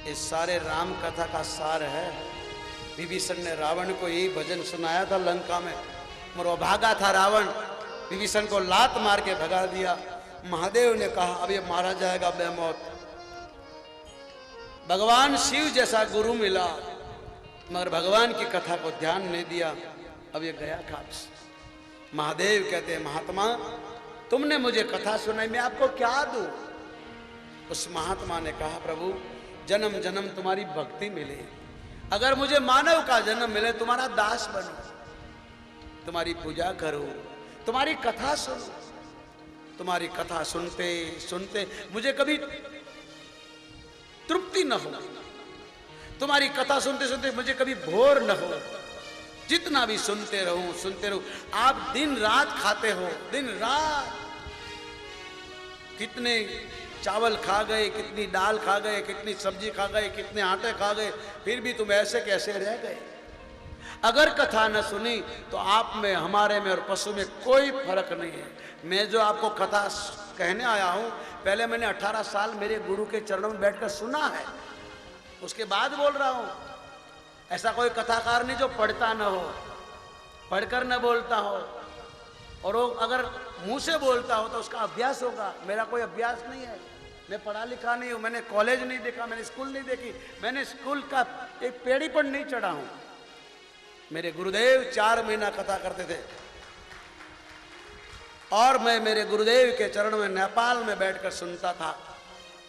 इस सारे राम कथा का सार है। विभीषण ने रावण को यही भजन सुनाया था लंका में। मरो भागा था रावण, विभीषण को लात मार के भगा दिया। महादेव ने कहा अब ये मारा जाएगा बेमौत। भगवान शिव जैसा गुरु मिला, मगर भगवान की कथा को ध्यान नहीं दिया, अब ये गया खाक। महादेव कहते हैं महात्मा तुमने मुझे कथा सुनाई, मैं आपको क्या दूं? उस महात्मा ने कहा प्रभु जन्म जन्म तुम्हारी भक्ति मिले, अगर मुझे मानव का जन्म मिले तुम्हारा दास बनूं, तुम्हारी पूजा करूं, तुम्हारी कथा सुनूं। तुम्हारी कथा सुनते सुनते मुझे कभी तृप्ति न हो, तुम्हारी कथा सुनते सुनते मुझे कभी भोर न हो, जितना भी सुनते रहूं। आप दिन रात खाते हो, दिन रात कितने चावल खा गए, कितनी दाल खा गए, कितनी सब्जी खा गए, कितने आटे खा गए, फिर भी तुम ऐसे कैसे रह गए? अगर कथा न सुनी तो आप में, हमारे में और पशु में कोई फर्क नहीं है। मैं जो आपको कथा कहने आया हूं, पहले मैंने 18 साल मेरे गुरु के चरणों में बैठकर सुना है, उसके बाद बोल रहा हूं। ऐसा कोई कथाकार नहीं जो पढ़ता न हो, पढ़कर न बोलता हो, और वो अगर मुंह से बोलता हो तो उसका अभ्यास होगा। मेरा कोई अभ्यास नहीं है, मैं पढ़ा लिखा नहीं हूं, मैंने कॉलेज नहीं देखा, मैंने स्कूल नहीं देखी, मैंने स्कूल का एक पेड़ी पर नहीं चढ़ा हूं। मेरे गुरुदेव 4 महीना कथा करते थे और मैं मेरे गुरुदेव के चरण में नेपाल में बैठकर सुनता था।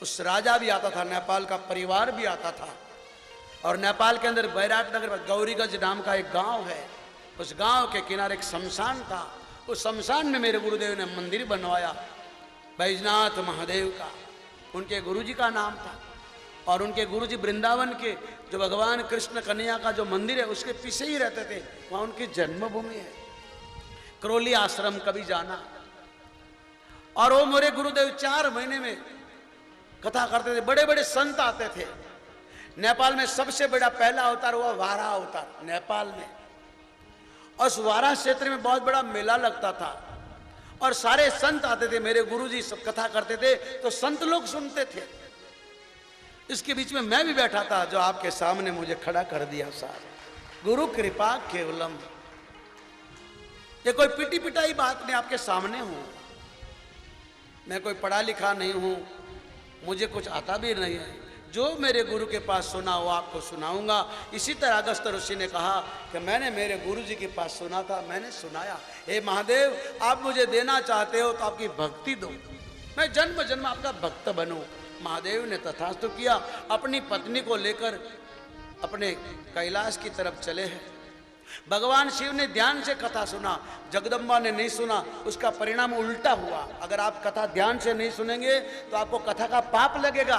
उस राजा भी आता था, नेपाल का परिवार भी आता था, और नेपाल के अंदर बैराटनगर गौरीगंज नाम का एक गांव है, उस गांव के किनारे एक शमशान था। उस शमशान में मेरे गुरुदेव ने मंदिर बनवाया बैजनाथ महादेव का, उनके गुरुजी का नाम था। और उनके गुरुजी वृंदावन के जो भगवान कृष्ण कन्हैया का जो मंदिर है उसके पीछे ही रहते थे, वहां उनकी जन्मभूमि है। क्रोली आश्रम कभी जाना। और वो मेरे गुरुदेव 4 महीने में कथा करते थे। बड़े बड़े संत आते थे। नेपाल में सबसे बड़ा पहला अवतार हुआ वारा अवतार नेपाल में, और उस वारा क्षेत्र में बहुत बड़ा मेला लगता था और सारे संत आते थे। मेरे गुरुजी सब कथा करते थे तो संत लोग सुनते थे। इसके बीच में मैं भी बैठा था, जो आपके सामने मुझे खड़ा कर दिया साहब। गुरु कृपा केवलम, ये कोई पिटी पिटाई बात नहीं, आपके सामने हूं। मैं कोई पढ़ा लिखा नहीं हूं, मुझे कुछ आता भी नहीं है। जो मेरे गुरु के पास सुना वो आपको सुनाऊंगा। इसी तरह अगस्त्य ऋषि ने कहा कि मैंने मेरे गुरु जी के पास सुना था, मैंने सुनाया। हे महादेव आप मुझे देना चाहते हो तो आपकी भक्ति दो, मैं जन्म जन्म आपका भक्त बनूं। महादेव ने तथास्तु किया। अपनी पत्नी को लेकर अपने कैलाश की तरफ चले हैं। भगवान शिव ने ध्यान से कथा सुना, जगदम्बा ने नहीं सुना, उसका परिणाम उल्टा हुआ। अगर आप कथा ध्यान से नहीं सुनेंगे तो आपको कथा का पाप लगेगा।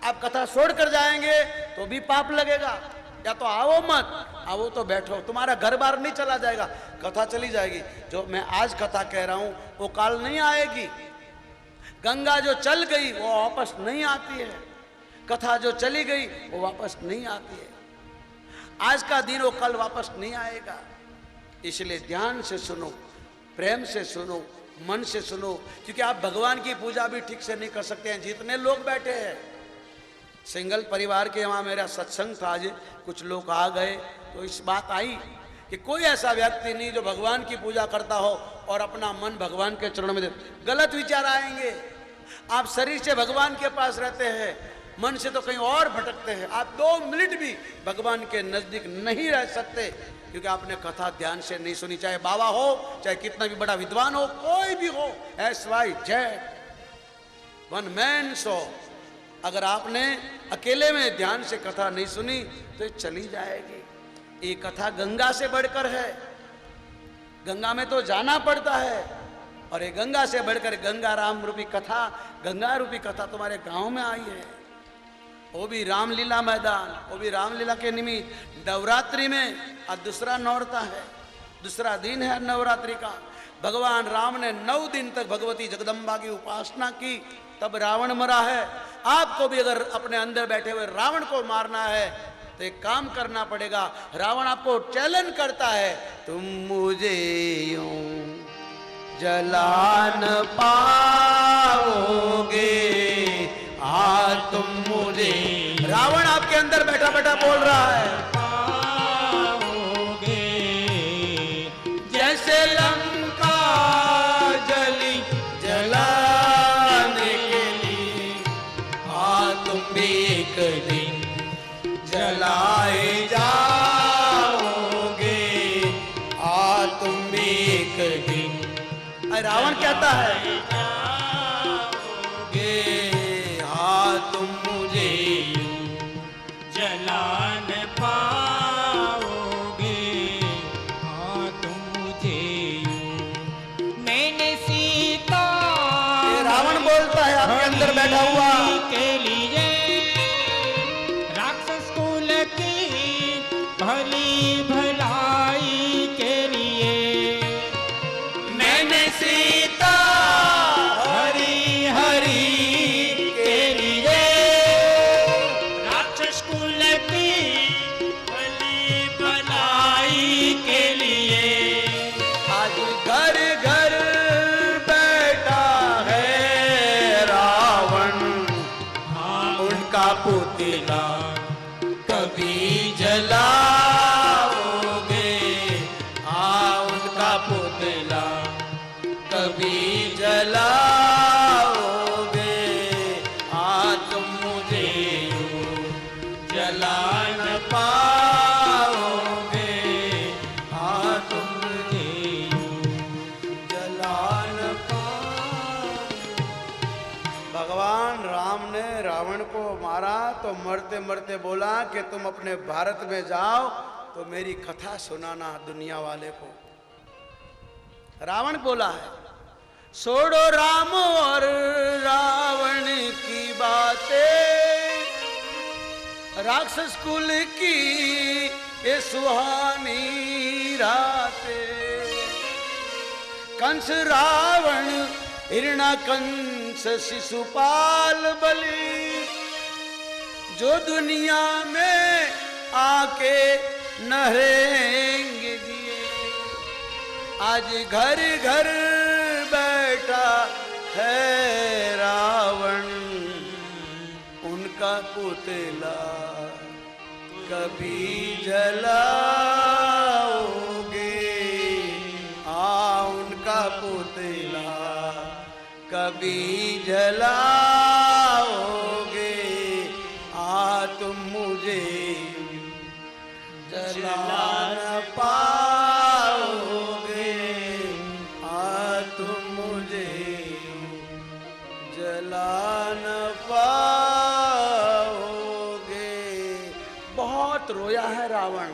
आप कथा छोड़कर जाएंगे तो भी पाप लगेगा। या तो आओ मत, आओ तो बैठो, तुम्हारा घर बार नहीं चला जाएगा, कथा चली जाएगी। जो मैं आज कथा कह रहा हूं वो काल नहीं आएगी। गंगा जो चल गई वो वापस नहीं आती है, कथा जो चली गई वो वापस नहीं आती है। आज का दिन वो कल वापस नहीं आएगा। इसलिए ध्यान से सुनो, प्रेम से सुनो, मन से सुनो, क्योंकि आप भगवान की पूजा भी ठीक से नहीं कर सकते हैं। जितने लोग बैठे हैं, सिंगल परिवार के वहां मेरा सत्संग था, आज कुछ लोग आ गए तो इस बात आई कि कोई ऐसा व्यक्ति नहीं जो भगवान की पूजा करता हो और अपना मन भगवान के चरणों में दे। गलत विचार आएंगे। आप शरीर से भगवान के पास रहते हैं, मन से तो कहीं और भटकते हैं। आप 2 मिनट भी भगवान के नजदीक नहीं रह सकते, क्योंकि आपने कथा ध्यान से नहीं सुनी। चाहे बाबा हो, चाहे कितना भी बड़ा विद्वान हो, कोई भी हो, SYZ, वन मैन शो। अगर आपने अकेले में ध्यान से कथा नहीं सुनी तो ये चली जाएगी। ये कथा गंगा से बढ़कर है, गंगा में तो जाना पड़ता है। और ये गंगा से बढ़कर गंगा राम रूपी कथा, गंगा रूपी कथा तुम्हारे गांव में आई है। वो भी रामलीला मैदान, वो भी रामलीला के निमित्त नवरात्रि में। आज दूसरा नौरता है, दूसरा दिन है नवरात्रि का। भगवान राम ने 9 दिन तक भगवती जगदम्बा की उपासना की, तब रावण मरा है। आपको भी अगर अपने अंदर बैठे हुए रावण को मारना है तो एक काम करना पड़ेगा। रावण आपको चैलेंज करता है, तुम मुझे यूं जला न पाओगे, तुम मुझे। रावण के अंदर बैठा बैठा बोल रहा है, पाओगे जैसे लंका जली जलाने के लिए, तुम भी एक दिन जलाए जाओगे, तुम भी एक दिन। रावण कहता है तुम मुझे जला न पाओगे, हाँ तुम मुझे मैंने सीता रावण बोलता है आपके अंदर बैठा हुआ के लिए, राक्षस कुल की भली भलाई के लिए, मैंने सीता हरी हरी के लिए, राक्षस कुल की भली भलाई के लिए, आज घर घर बैठा है रावण, उनका पुतला कभी जलाओगे, उनका पुतला कभी जलाओगे, तुम मुझे जला न पाओगे, तुम मुझे जला न पाओगे। भगवान राम ने रावण को मारा तो मरते मरते बोला कि तुम अपने भारत में जाओ तो मेरी कथा सुनाना दुनिया वाले को। रावण बोला है, छोड़ो राम और रावण की बातें, राक्षस कुल की ये सुहानी रातें, कंस रावण हिरण्यकंस शिशुपाल बलि, जो दुनिया में आके नहेंगे दिए, आज घर घर बैठा है रावण, उनका पुतला कभी जलाओगे, उनका पुतला कभी जलाओगे, तुम मुझे जला न पाओगे, तुम मुझे जला न पाओगे। बहुत रोया है रावण।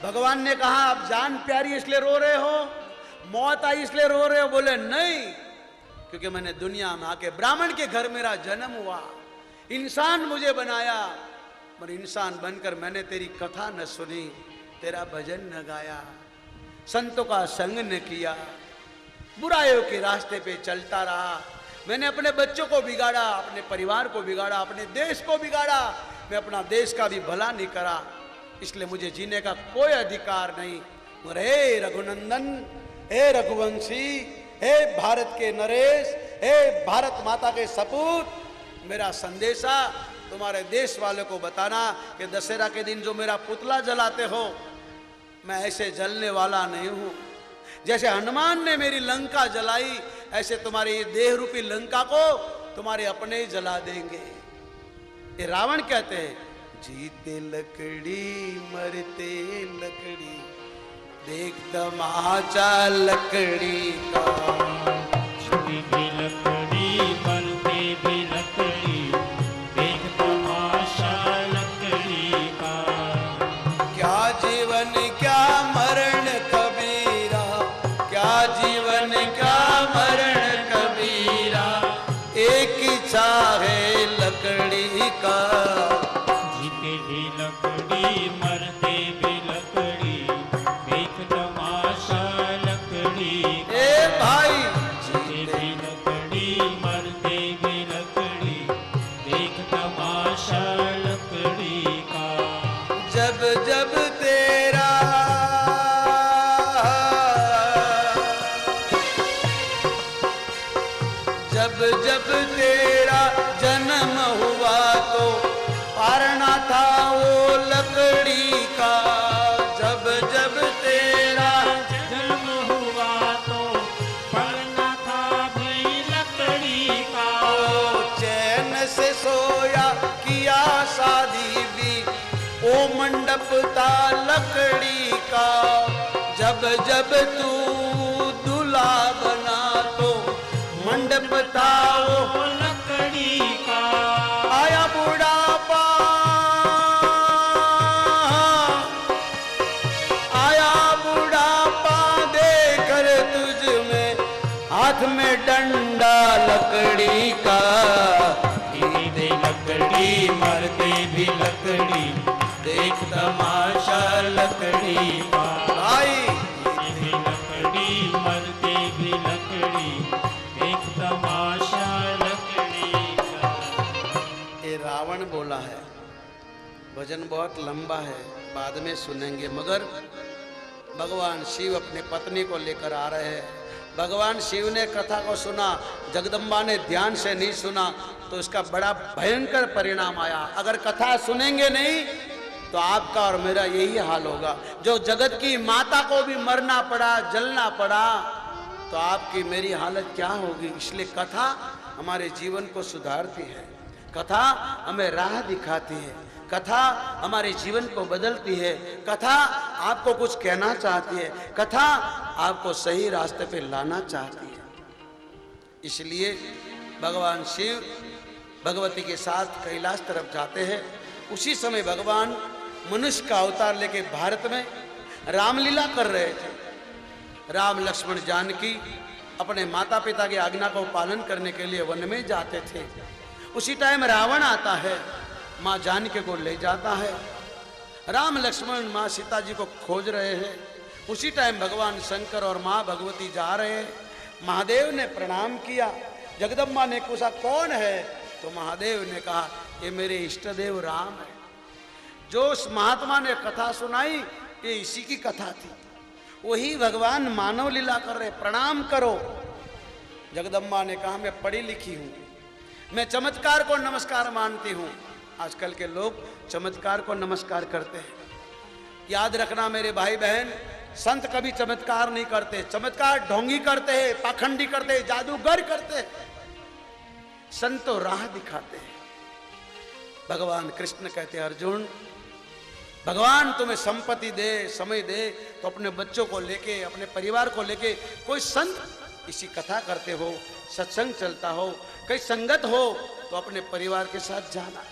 भगवान ने कहा आप जान प्यारी इसलिए रो रहे हो, मौत आई इसलिए रो रहे हो? बोले नहीं, क्योंकि मैंने दुनिया में आके ब्राह्मण के घर मेरा जन्म हुआ, इंसान मुझे बनाया, पर इंसान बनकर मैंने तेरी कथा न सुनी, तेरा भजन न गाया, संतों का संग न किया, बुराइयों के रास्ते पे चलता रहा। मैंने अपने बच्चों को बिगाड़ा, अपने परिवार को बिगाड़ा, अपने देश को बिगाड़ा, मैं अपना देश का भी भला नहीं करा, इसलिए मुझे जीने का कोई अधिकार नहीं। हे रघुनंदन, हे रघुवंशी, हे भारत के नरेश, हे भारत माता के सपूत, मेरा संदेशा तुम्हारे देश वालों को बताना कि दशहरा के दिन जो मेरा पुतला जलाते हो, मैं ऐसे जलने वाला नहीं हूं। जैसे हनुमान ने मेरी लंका जलाई, ऐसे तुम्हारे ये देह रूपी लंका को तुम्हारे अपने ही जला देंगे। ये रावण कहते हैं, जीते लकड़ी मरते लकड़ी, देख तमाचा लकड़ी का, जीते भी लकड़ी मरते भी लकड़ी, देख तमाशा लकड़ी का, क्या जीवन क्या मरण कबीरा, क्या जीवन क्या मरण कबीरा, एक इच्छा है लकड़ी का, जीते भी लकड़ी मरते भी लकड़ी, देख तमाशा लकड़ी का। ए भाई जीते भी लकड़ी मरते भी लकड़ी, देख तमाशा लकड़ी का। जब जब तेरा जब जब तेरा जन्म हुआ तो पारना था मंडप था लकड़ी का, जब जब तू दूल्हा बना तो मंडप था वो लकड़ी का। आया बुढ़ापा, आया बुढ़ापा देकर तुझ में हाथ में डंडा लकड़ी का। दे लकड़ी मरते भी लकड़ी, देख तमाशा लकड़ी का। भाई भी लकड़ी मरते भी लकड़ी, देख तमाशा लकड़ी का। ये रावण बोला है, भजन बहुत लंबा है, बाद में सुनेंगे। मगर भगवान शिव अपने पत्नी को लेकर आ रहे हैं। भगवान शिव ने कथा को सुना, जगदम्बा ने ध्यान से नहीं सुना, तो इसका बड़ा भयंकर परिणाम आया। अगर कथा सुनेंगे नहीं तो आपका और मेरा यही हाल होगा। जो जगत की माता को भी मरना पड़ा, जलना पड़ा, तो आपकी मेरी हालत क्या होगी। इसलिए कथा हमारे जीवन को सुधारती है, कथा हमें राह दिखाती है, कथा हमारे जीवन को बदलती है, कथा आपको कुछ कहना चाहती है, कथा आपको सही रास्ते पे लाना चाहती है। इसलिए भगवान शिव भगवती के साथ कैलाश तरफ जाते हैं। उसी समय भगवान मनुष्य का अवतार लेके भारत में रामलीला कर रहे थे। राम लक्ष्मण जानकी अपने माता पिता की आज्ञा को पालन करने के लिए वन में जाते थे। उसी टाइम रावण आता है, माँ जानकी को ले जाता है। राम लक्ष्मण माँ सीता जी को खोज रहे हैं। उसी टाइम भगवान शंकर और माँ भगवती जा रहे हैं। महादेव ने प्रणाम किया। जगदम्बा ने पूछा कौन है, तो महादेव ने कहा ये मेरे इष्ट देव राम है। जो उस महात्मा ने कथा सुनाई ये इसी की कथा थी। वही भगवान मानव लीला कर रहे, प्रणाम करो। जगदम्बा ने कहा मैं पढ़ी लिखी हूं, मैं चमत्कार को नमस्कार मानती हूं। आजकल के लोग चमत्कार को नमस्कार करते हैं। याद रखना मेरे भाई बहन, संत कभी चमत्कार नहीं करते। चमत्कार ढोंगी करते हैं, पाखंडी करते हैं, जादूगर करते हैं। संत तो राह दिखाते हैं। भगवान कृष्ण कहते हैं अर्जुन, भगवान तुम्हें संपत्ति दे, समय दे, तो अपने बच्चों को लेके, अपने परिवार को लेके कोई संत इसी कथा करते हो, सत्संग चलता हो, कहीं संगत हो तो अपने परिवार के साथ जाना,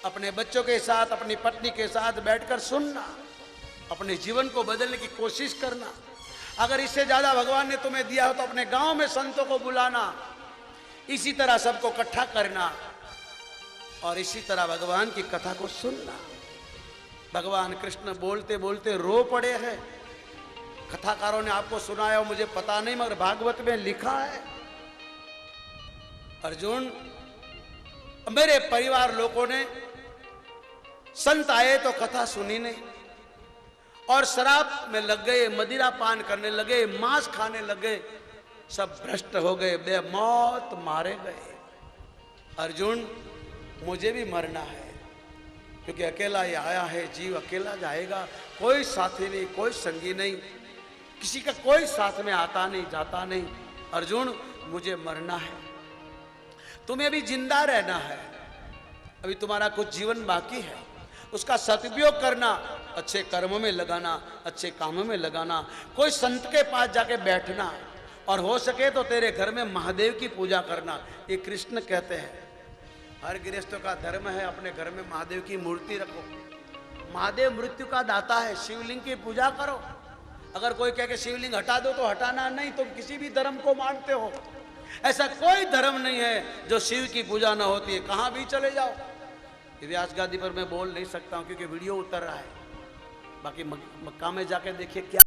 अपने बच्चों के साथ, अपनी पत्नी के साथ बैठकर सुनना, अपने जीवन को बदलने की कोशिश करना। अगर इससे ज्यादा भगवान ने तुम्हें दिया हो तो अपने गांव में संतों को बुलाना, इसी तरह सबको इकट्ठा करना और इसी तरह भगवान की कथा को सुनना। भगवान कृष्ण बोलते बोलते रो पड़े हैं। कथाकारों ने आपको सुनाया हो मुझे पता नहीं, मगर भागवत में लिखा है अर्जुन, मेरे परिवार लोगों ने संत आए तो कथा सुनी नहीं और शराब में लग गए, मदिरा पान करने लगे, मांस खाने लगे, सब भ्रष्ट हो गए, बेमौत मारे गए। अर्जुन मुझे भी मरना है, क्योंकि अकेला ही आया है, जीव अकेला जाएगा, कोई साथी नहीं, कोई संगी नहीं, किसी का कोई साथ में आता नहीं, जाता नहीं। अर्जुन मुझे मरना है, तुम्हें अभी जिंदा रहना है, अभी तुम्हारा कुछ जीवन बाकी है, उसका सदुपयोग करना, अच्छे कर्मों में लगाना, अच्छे कामों में लगाना, कोई संत के पास जाके बैठना, और हो सके तो तेरे घर में महादेव की पूजा करना। ये कृष्ण कहते हैं हर गृहस्थों का धर्म है अपने घर में महादेव की मूर्ति रखो। महादेव मृत्यु का दाता है, शिवलिंग की पूजा करो। अगर कोई कह के शिवलिंग हटा दो तो हटाना नहीं, तुम किसी भी धर्म को मानते हो, ऐसा कोई धर्म नहीं है जो शिव की पूजा ना होती है, कहां भी चले जाओ। व्यास गादी पर मैं बोल नहीं सकता हूं क्योंकि वीडियो उतर रहा है, बाकी मक्का में जाके देखिए क्या